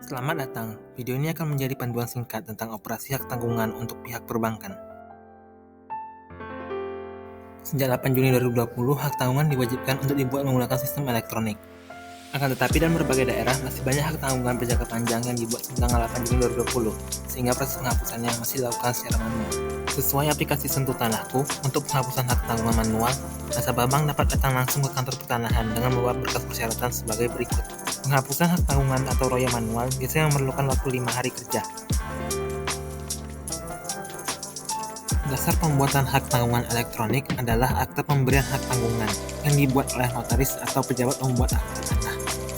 Selamat datang, video ini akan menjadi panduan singkat tentang operasi hak tanggungan untuk pihak perbankan. Sejak 8 Juni 2020, hak tanggungan diwajibkan untuk dibuat menggunakan sistem elektronik. Akan tetapi dalam berbagai daerah masih banyak hak tanggungan berjangka panjang yang dibuat tanggal 8 Juni 2020, sehingga proses penghapusannya masih dilakukan secara manual. Sesuai aplikasi Sentuh Tanahku, untuk penghapusan hak tanggungan manual, nasabah bank dapat datang langsung ke kantor pertanahan dengan membawa berkas persyaratan sebagai berikut. Penghapusan hak tanggungan atau roya manual biasanya memerlukan waktu 5 hari kerja. Dasar pembuatan hak tanggungan elektronik adalah akte pemberian hak tanggungan yang dibuat oleh notaris atau pejabat pembuat akte tanah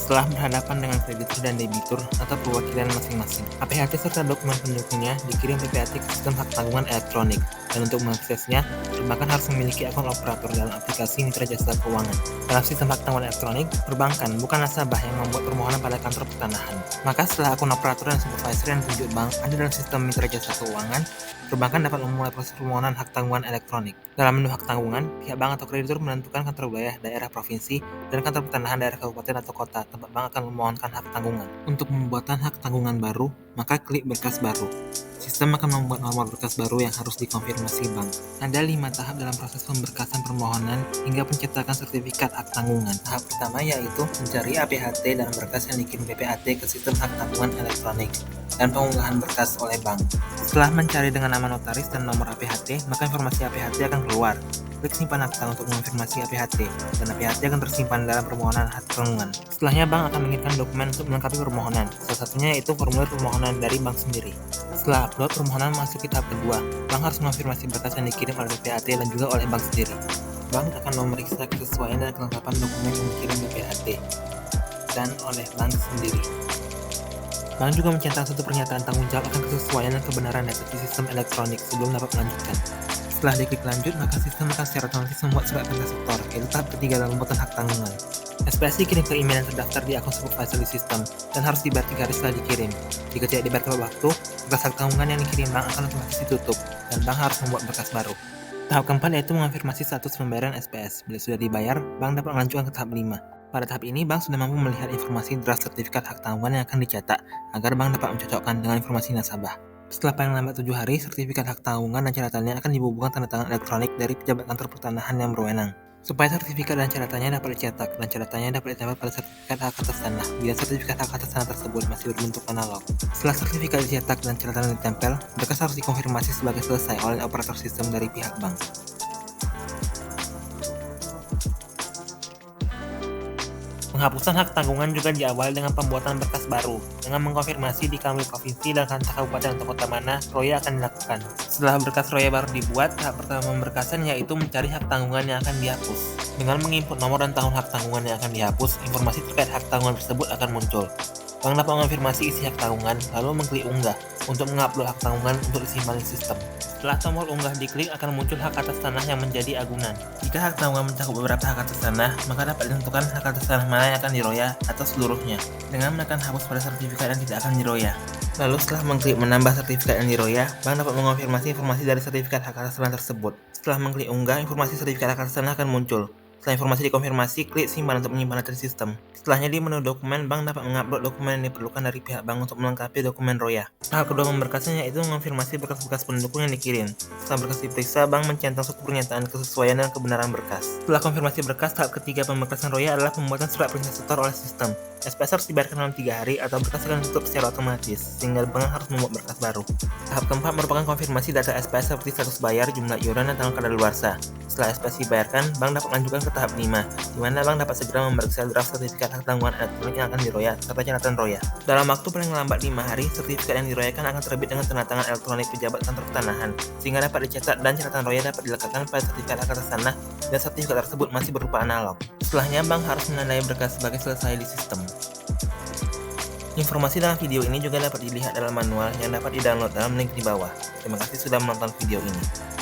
setelah berhadapan dengan kreditur dan debitur atau perwakilan masing-masing. APHT serta dokumen pendukungnya dikirim PPAT ke sistem hak tanggungan elektronik, dan untuk mengaksesnya, perbankan harus memiliki akun operator dalam aplikasi Mitra Jasa Keuangan. Dalam sistem hak tanggungan elektronik, perbankan bukan nasabah yang membuat permohonan pada kantor pertanahan. Maka setelah akun operator dan supervisor yang ditunjuk bank ada dalam sistem Mitra Jasa Keuangan, perbankan dapat memulai proses permohonan hak tanggungan elektronik. Dalam menu hak tanggungan, pihak bank atau kreditur menentukan kantor wilayah daerah provinsi dan kantor pertanahan daerah kabupaten atau kota tempat bank akan memohonkan hak tanggungan. Untuk pembuatan hak tanggungan baru, maka klik berkas baru. Sistem akan membuat nomor berkas baru yang harus dikonfirmasi bank. Ada 5 tahap dalam proses pemberkasan permohonan hingga pencetakan sertifikat hak tanggungan. Tahap pertama yaitu mencari APHT dalam berkas yang dikirim PPAT ke sistem hak tanggungan elektronik dan pengunggahan berkas oleh bank. Setelah mencari dengan nama notaris dan nomor APHT, maka informasi APHT akan keluar. Klik simpan akta untuk mengonfirmasi APHT, dan APHT akan tersimpan dalam permohonan hak tanggungan. Setelahnya, bank akan mengirimkan dokumen untuk melengkapi permohonan. Salah satunya yaitu formulir permohonan dari bank sendiri. Setelah upload, permohonan masuk ke tahap kedua. Bank harus mengonfirmasi berkas yang dikirim oleh PPAT dan juga oleh bank sendiri. Bank akan memeriksa kesesuaian dan kelengkapan dokumen yang dikirim PPAT dan oleh bank sendiri. Bank juga mencetak satu pernyataan tanggung jawab akan kesesuaian dan kebenaran data di sistem elektronik sebelum dapat melanjutkan. Setelah diklik lanjut, maka sistem akan secara otomatis membuat surat perintah setor, yaitu tahap ketiga dalam pembuatan hak tanggungan. SPS dikirim ke email yang terdaftar di akun supervisor di sistem dan harus dibayar 3 hari setelah dikirim. Jika tidak dibayar tepat waktu, berkas hak tanggungan yang dikirim bank akan otomatis ditutup dan bank harus membuat berkas baru. Tahap keempat yaitu mengonfirmasi status pembayaran SPS. Bila sudah dibayar, bank dapat melanjutkan ke tahap 5. Pada tahap ini, bank sudah mampu melihat informasi draft sertifikat hak tanggungan yang akan dicetak agar bank dapat mencocokkan dengan informasi nasabah. Setelah paling lambat 7 hari, sertifikat hak tanggungan dan catatannya akan dibubuhkan tanda tangan elektronik dari pejabat kantor pertanahan yang berwenang. Supaya sertifikat dan catatannya dapat dicetak dan catatannya dapat ditempel pada sertifikat hak atas tanah bila sertifikat hak atas tanah tersebut masih berbentuk analog. Setelah sertifikat dicetak dan catatan ditempel, berkas harus dikonfirmasi sebagai selesai oleh operator sistem dari pihak bank. Penghapusan hak tanggungan juga diawali dengan pembuatan berkas baru, dengan mengkonfirmasi di Kanwil Provinsi dan kantor kabupaten atau kota mana roya akan dilakukan. Setelah berkas roya baru dibuat, tahap pertama pemberkasan yaitu mencari hak tanggungan yang akan dihapus. Dengan menginput nomor dan tahun hak tanggungan yang akan dihapus, informasi terkait hak tanggungan tersebut akan muncul. Bank dapat mengonfirmasi isi hak tanggungan, lalu mengklik unggah untuk mengupload hak tanggungan untuk disimpan di sistem. Setelah tombol unggah diklik, akan muncul hak atas tanah yang menjadi agunan. Jika hak tanggungan mencakup beberapa hak atas tanah, maka dapat ditentukan hak atas tanah mana yang akan diroya atau seluruhnya, dengan menekan hapus pada sertifikat yang tidak akan diroya. Lalu setelah mengklik menambah sertifikat yang diroya, bank dapat mengonfirmasi informasi dari sertifikat hak atas tanah tersebut. Setelah mengklik unggah, informasi sertifikat hak atas tanah akan muncul. Setelah informasi dikonfirmasi, klik simpan untuk menyimpan data di sistem. Setelahnya di menu dokumen, bank dapat mengupload dokumen yang diperlukan dari pihak bank untuk melengkapi dokumen roya. Tahap kedua pemberkasan yaitu mengonfirmasi berkas-berkas pendukung yang dikirim. Setelah berkas diperiksa, bank mencentang suatu pernyataan kesesuaian dan kebenaran berkas. Setelah konfirmasi berkas, tahap ketiga pemberkasan roya adalah pembuatan surat perintah setor oleh sistem. SPS harus dibayarkan dalam 3 hari atau berkas akan ditutup secara otomatis, sehingga bank harus membuat berkas baru. Tahap keempat merupakan konfirmasi data SPS seperti status bayar, jumlah iuran, dan tanggal kadaluarsa. Setelah SPS dibayarkan, bank dapat melanjutkan ke tahap 5, di mana bank dapat segera memeriksa draft sertifikat hak tanggungan elektronik yang akan diroya serta catatan roya. Dalam waktu paling lambat 5 hari, sertifikat yang diroyakan akan terbit dengan tanda tangan elektronik pejabat kantor pertanahan, sehingga dapat dicetak dan catatan roya dapat dilekatkan pada sertifikat hak atas tanah dan sertifikat tersebut masih berupa analog. Setelahnya, bank harus menandai berkas sebagai selesai di sistem. Informasi dalam video ini juga dapat dilihat dalam manual yang dapat di-download dalam link di bawah. Terima kasih sudah menonton video ini.